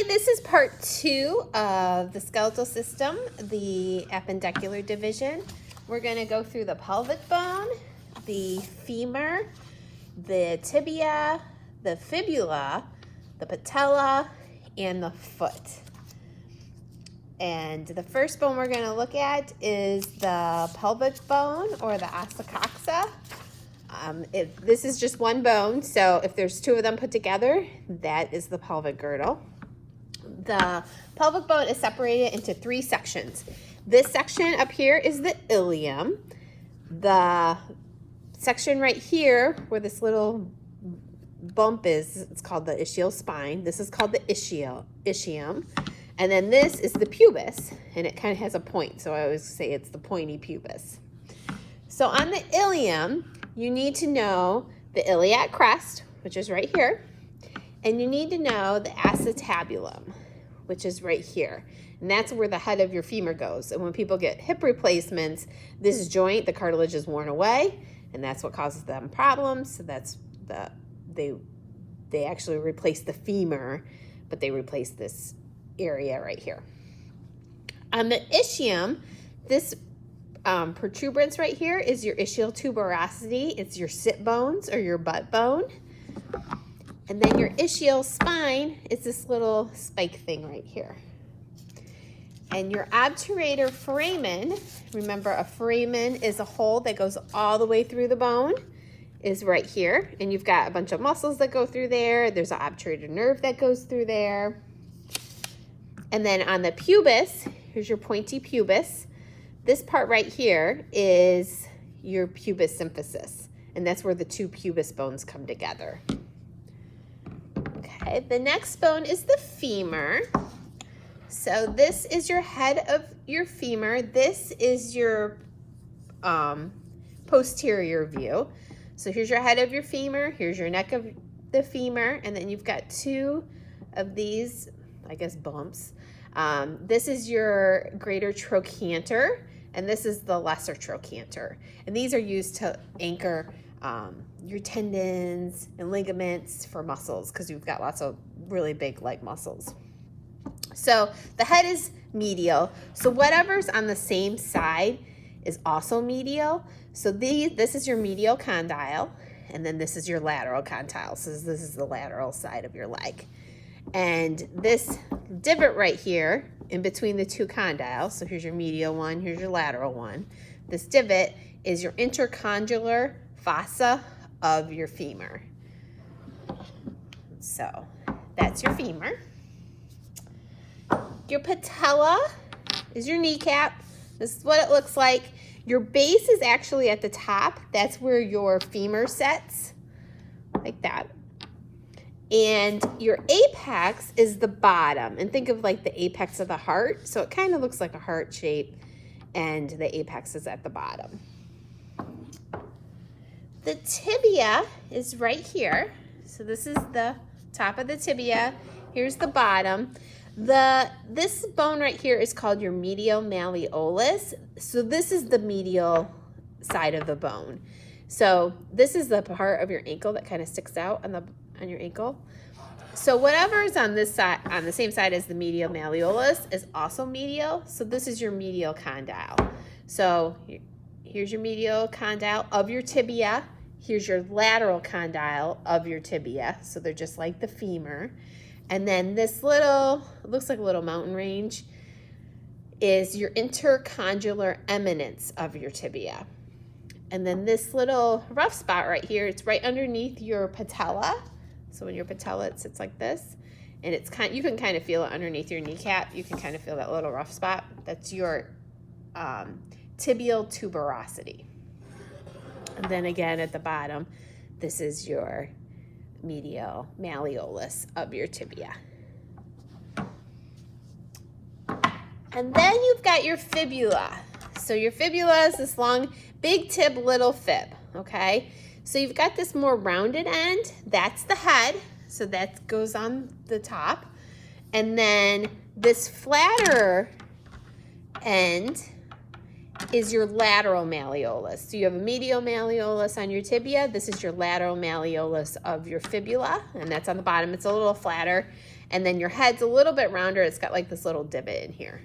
Hi, this is part 2 of the skeletal system, the appendicular division. We're going to go through the pelvic bone, the femur, the tibia, the fibula, the patella, and the foot. And the first bone we're going to look at is the pelvic bone, or the ossa coxa. This is just one bone, so if there's two of them put together, that is the pelvic girdle. The pelvic bone is separated into 3 sections. This section up here is the ilium. The section right here where this little bump is, it's called the ischial spine. This is called the ischium. And then this is the pubis, and it kind of has a point, so I always say it's the pointy pubis. So on the ilium, you need to know the iliac crest, which is right here, and you need to know the acetabulum, which is right here. And that's where the head of your femur goes. And when people get hip replacements, this joint, the cartilage is worn away, and that's what causes them problems. So that's they actually replace the femur, but they replace this area right here. On the ischium, this protuberance right here is your ischial tuberosity. It's your sit bones or your butt bone. And then your ischial spine is this little spike thing right here. And your obturator foramen, remember a foramen is a hole that goes all the way through the bone, is right here. And you've got a bunch of muscles that go through there. There's an obturator nerve that goes through there. And then on the pubis, here's your pointy pubis. This part right here is your pubis symphysis, and that's where the 2 pubis bones come together. Okay, the next bone is the femur. So this is your head of your femur. This is your posterior view. So here's your head of your femur. Here's your neck of the femur, and then you've got 2 of these, I guess, bumps. This is your greater trochanter, and this is the lesser trochanter. And these are used to anchor your tendons and ligaments for muscles, because you've got lots of really big leg muscles. So the head is medial. So whatever's on the same side is also medial. So this is your medial condyle, and then this is your lateral condyle. So this is the lateral side of your leg. And this divot right here in between the 2 condyles, so here's your medial one, here's your lateral one. This divot is your intercondylar fossa of your femur. So that's your femur. Your patella is your kneecap. This is what it looks like. Your base is actually at the top. That's where your femur sets, like that. And your apex is the bottom. And think of like the apex of the heart. So it kind of looks like a heart shape, and the apex is at the bottom. The tibia is right here. So this is the top of the tibia. Here's the bottom. This bone right here is called your medial malleolus. So this is the medial side of the bone. So this is the part of your ankle that kind of sticks out on your ankle. So whatever is on this side, on the same side as the medial malleolus, is also medial. So this is your medial condyle. So here's your medial condyle of your tibia. Here's your lateral condyle of your tibia. So they're just like the femur. And then this little, it looks like a little mountain range, is your intercondylar eminence of your tibia. And then this little rough spot right here, it's right underneath your patella. So when your patella, it sits like this, and it's you can kind of feel it underneath your kneecap. You can kind of feel that little rough spot. That's your tibial tuberosity. And then again at the bottom, this is your medial malleolus of your tibia. And then you've got your fibula. So your fibula is this long, big tib, little fib, okay? So you've got this more rounded end. That's the head. So that goes on the top. And then this flatter end is your lateral malleolus. So you have a medial malleolus on your tibia. This is your lateral malleolus of your fibula, and that's on the bottom. It's a little flatter. And then your head's a little bit rounder. It's got like this little divot in here.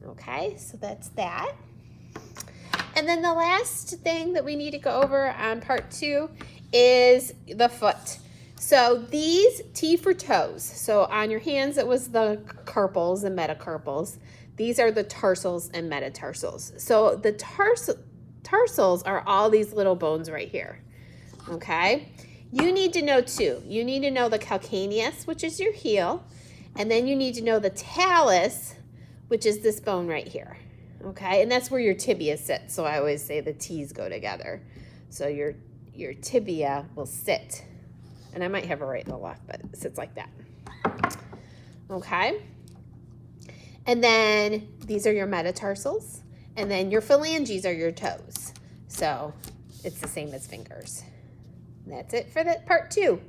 Okay, so that's that. And then the last thing that we need to go over on part 2 is the foot. So these T for toes. So on your hands, it was the carpals and metacarpals. These are the tarsals and metatarsals. So the tarsals are all these little bones right here. Okay? You need to know 2. You need to know the calcaneus, which is your heel, and then you need to know the talus, which is this bone right here. Okay? And that's where your tibia sits. So I always say the T's go together. So your tibia will sit. And I might have it right and the left, but it sits like that. Okay? And then these are your metatarsals. And then your phalanges are your toes. So it's the same as fingers. That's it for that part 2.